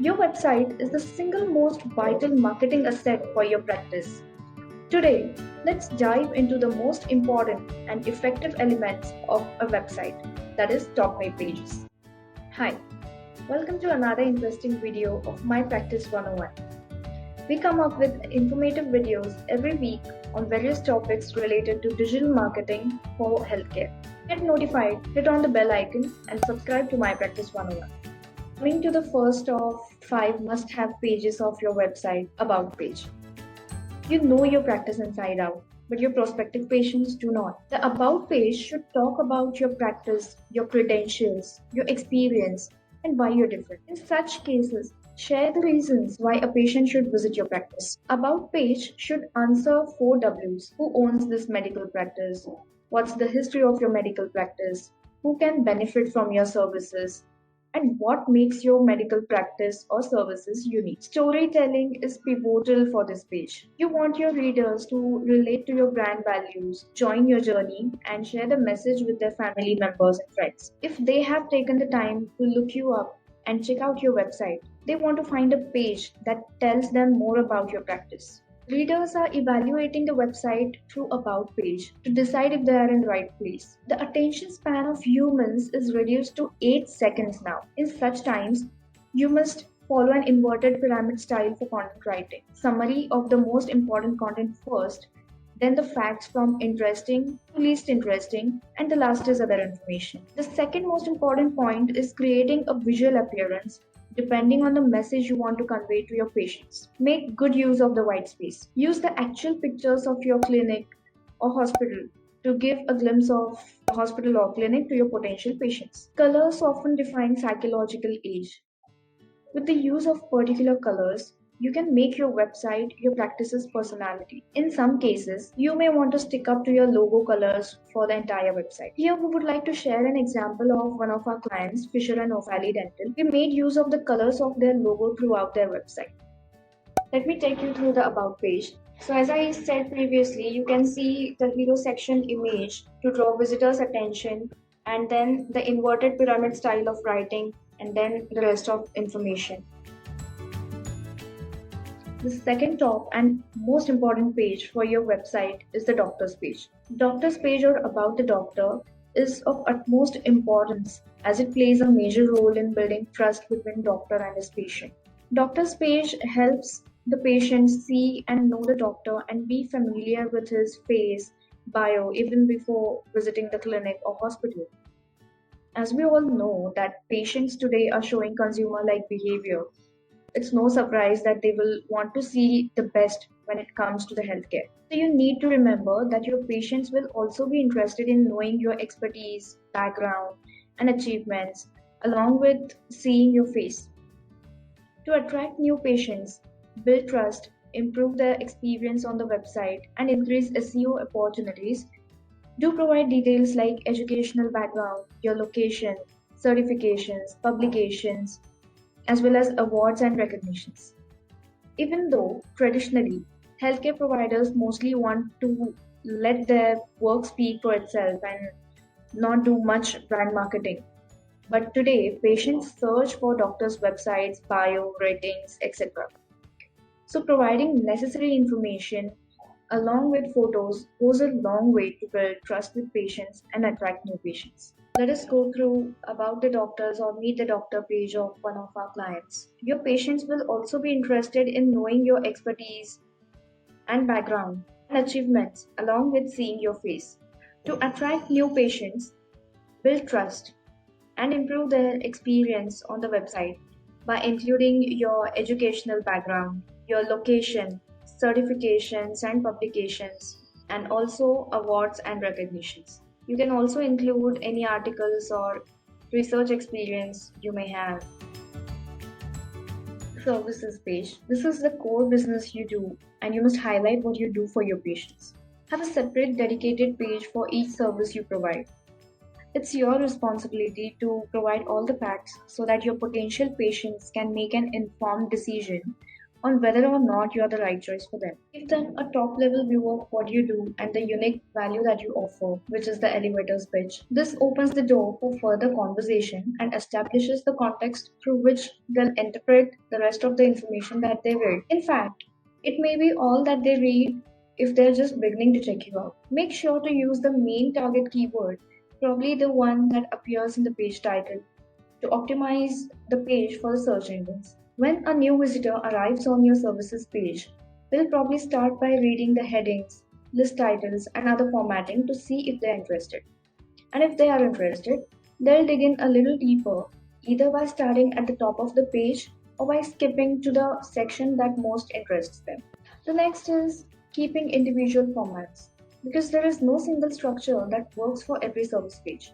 Your website is the single most vital marketing asset for your practice. Today, let's dive into the most important and effective elements of a website, that is top web pages. Hi, welcome to another interesting video of My Practice 101. We come up with informative videos every week on various topics related to digital marketing for healthcare. Get notified, hit on the bell icon and subscribe to My Practice 101. Coming to the first of 5 must-have pages of your website, About page. You know your practice inside out, but your prospective patients do not. The About page should talk about your practice, your credentials, your experience, and why you're different. In such cases, share the reasons why a patient should visit your practice. About page should answer 4 W's. Who owns this medical practice? What's the history of your medical practice? Who can benefit from your services? And what makes your medical practice or services unique. Storytelling is pivotal for this page. You want your readers to relate to your brand values, join your journey, and share the message with their family members and friends. If they have taken the time to look you up and check out your website, they want to find a page that tells them more about your practice. Readers are evaluating the website through About page to decide if they are in the right place. The attention span of humans is reduced to 8 seconds now. In such times, you must follow an inverted pyramid style for content writing. Summary of the most important content first, then the facts from interesting to least interesting, and the last is other information. The second most important point is creating a visual appearance depending on the message you want to convey to your patients. Make good use of the white space. Use the actual pictures of your clinic or hospital to give a glimpse of the hospital or clinic to your potential patients. Colors often define psychological age. With the use of particular colors, you can make your website your practice's personality. In some cases, you may want to stick up to your logo colors for the entire website. Here we would like to share an example of one of our clients, Fisher & O'Falley Dental. We made use of the colors of their logo throughout their website. Let me take you through the About page. So as I said previously, you can see the hero section image to draw visitors' attention, and then the inverted pyramid style of writing, and then the rest of information. The second top and most important page for your website is the doctor's page. Doctor's page or about the doctor is of utmost importance as it plays a major role in building trust between doctor and his patient. Doctor's page helps the patient see and know the doctor and be familiar with his face, bio, even before visiting the clinic or hospital. As we all know that patients today are showing consumer-like behavior, it's no surprise that they will want to see the best when it comes to the healthcare. So you need to remember that your patients will also be interested in knowing your expertise, background, and achievements, along with seeing your face. To attract new patients, build trust, improve their experience on the website, and increase SEO opportunities, do provide details like educational background, your location, certifications, publications, as well as awards and recognitions. Even though traditionally healthcare providers mostly want to let their work speak for itself and not do much brand marketing, but today patients search for doctors' websites, bio, ratings, etc. So providing necessary information along with photos goes a long way to build trust with patients and attract new patients. Let us go through about the doctors or meet the doctor page of one of our clients. Your patients will also be interested in knowing your expertise and background and achievements along with seeing your face. To attract new patients, build trust, and improve their experience on the website by including your educational background, your location, certifications and publications, and also awards and recognitions. You can also include any articles or research experience you may have. Services page. This is the core business you do, and you must highlight what you do for your patients. Have a separate dedicated page for each service you provide. It's your responsibility to provide all the facts so that your potential patients can make an informed decision on whether or not you are the right choice for them. Give them a top level view of what you do and the unique value that you offer, which is the elevator's pitch. This opens the door for further conversation and establishes the context through which they'll interpret the rest of the information that they read. In fact, it may be all that they read if they're just beginning to check you out. Make sure to use the main target keyword, probably the one that appears in the page title, to optimize the page for the search engines. When a new visitor arrives on your services page, they'll probably start by reading the headings, list titles, and other formatting to see if they're interested. And if they are interested, they'll dig in a little deeper, either by starting at the top of the page or by skipping to the section that most interests them. The next is keeping individual formats, because there is no single structure that works for every service page.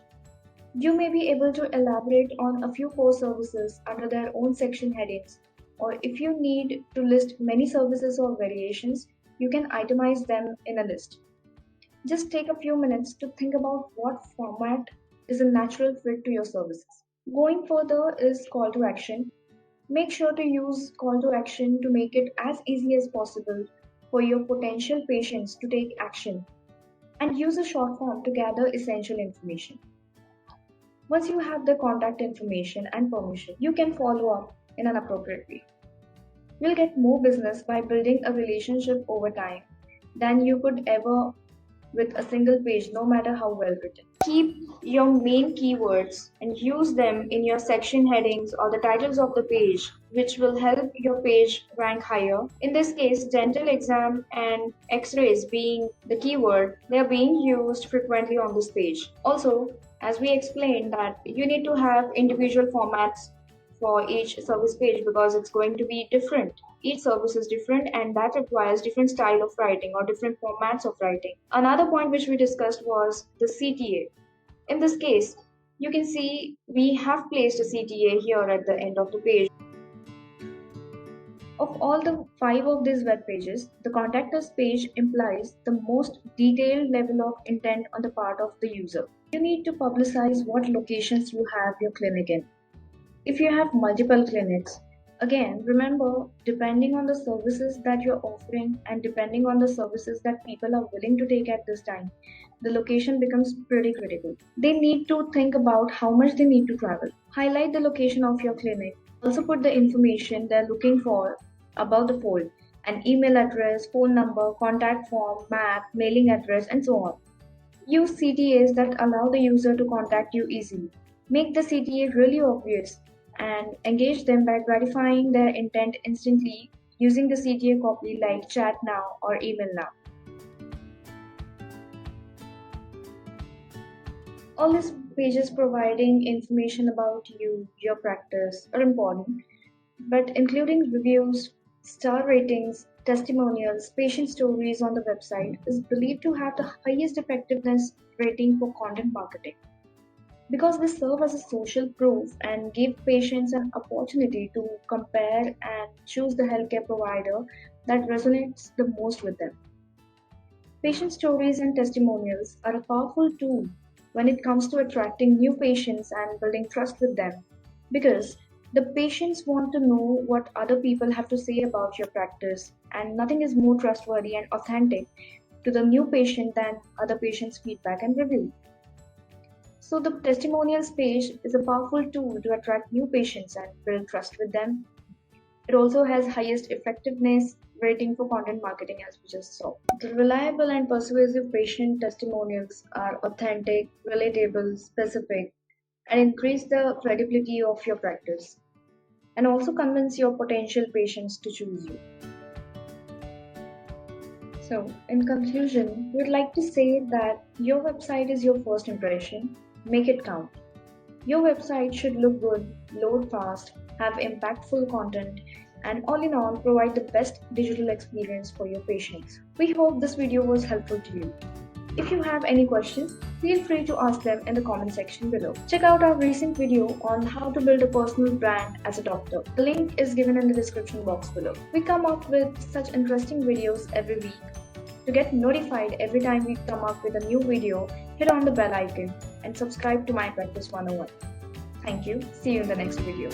You may be able to elaborate on a few core services under their own section headings, or if you need to list many services or variations, you can itemize them in a list. Just take a few minutes to think about what format is a natural fit to your services. Going further is call to action. Make sure to use call to action to make it as easy as possible for your potential patients to take action, and use a short form to gather essential information. Once you have the contact information and permission, you can follow up in an appropriate way. You'll get more business by building a relationship over time than you could ever with a single page, no matter how well written. Keep your main keywords and use them in your section headings or the titles of the page, which will help your page rank higher. In this case, dental exam and x-rays being the keyword, they are being used frequently on this page. Also, as we explained, that you need to have individual formats for each service page because it's going to be different. Each service is different and that requires different style of writing or different formats of writing. Another point which we discussed was the CTA. In this case, you can see we have placed a CTA here at the end of the page. Of all the 5 of these web pages, the Contact Us page implies the most detailed level of intent on the part of the user. You need to publicize what locations you have your clinic in. If you have multiple clinics, again, remember, depending on the services that you're offering and depending on the services that people are willing to take at this time, the location becomes pretty critical. They need to think about how much they need to travel. Highlight the location of your clinic. Also put the information they're looking for above the fold: an email address, phone number, contact form, map, mailing address, and so on. Use CTAs that allow the user to contact you easily. Make the CTA really obvious and engage them by gratifying their intent instantly using the CTA copy like chat now or email now. All these pages providing information about you, your practice are important, but including reviews, star ratings, testimonials, patient stories on the website is believed to have the highest effectiveness rating for content marketing, because they serve as a social proof and give patients an opportunity to compare and choose the healthcare provider that resonates the most with them. Patient stories and testimonials are a powerful tool when it comes to attracting new patients and building trust with them, because the patients want to know what other people have to say about your practice, and nothing is more trustworthy and authentic to the new patient than other patients' feedback and review. So the testimonials page is a powerful tool to attract new patients and build trust with them. It also has highest effectiveness rating for content marketing, as we just saw. The reliable and persuasive patient testimonials are authentic, relatable, specific, and increase the credibility of your practice, and also convince your potential patients to choose you. So, in conclusion, we'd like to say that your website is your first impression. Make it count. Your website should look good, load fast, have impactful content, and all in all, provide the best digital experience for your patients. We hope this video was helpful to you. If you have any questions, feel free to ask them in the comment section below. Check out our recent video on how to build a personal brand as a doctor. The link is given in the description box below. We come up with such interesting videos every week. To get notified every time we come up with a new video, hit on the bell icon and subscribe to My Practice 101. Thank you. See you in the next video.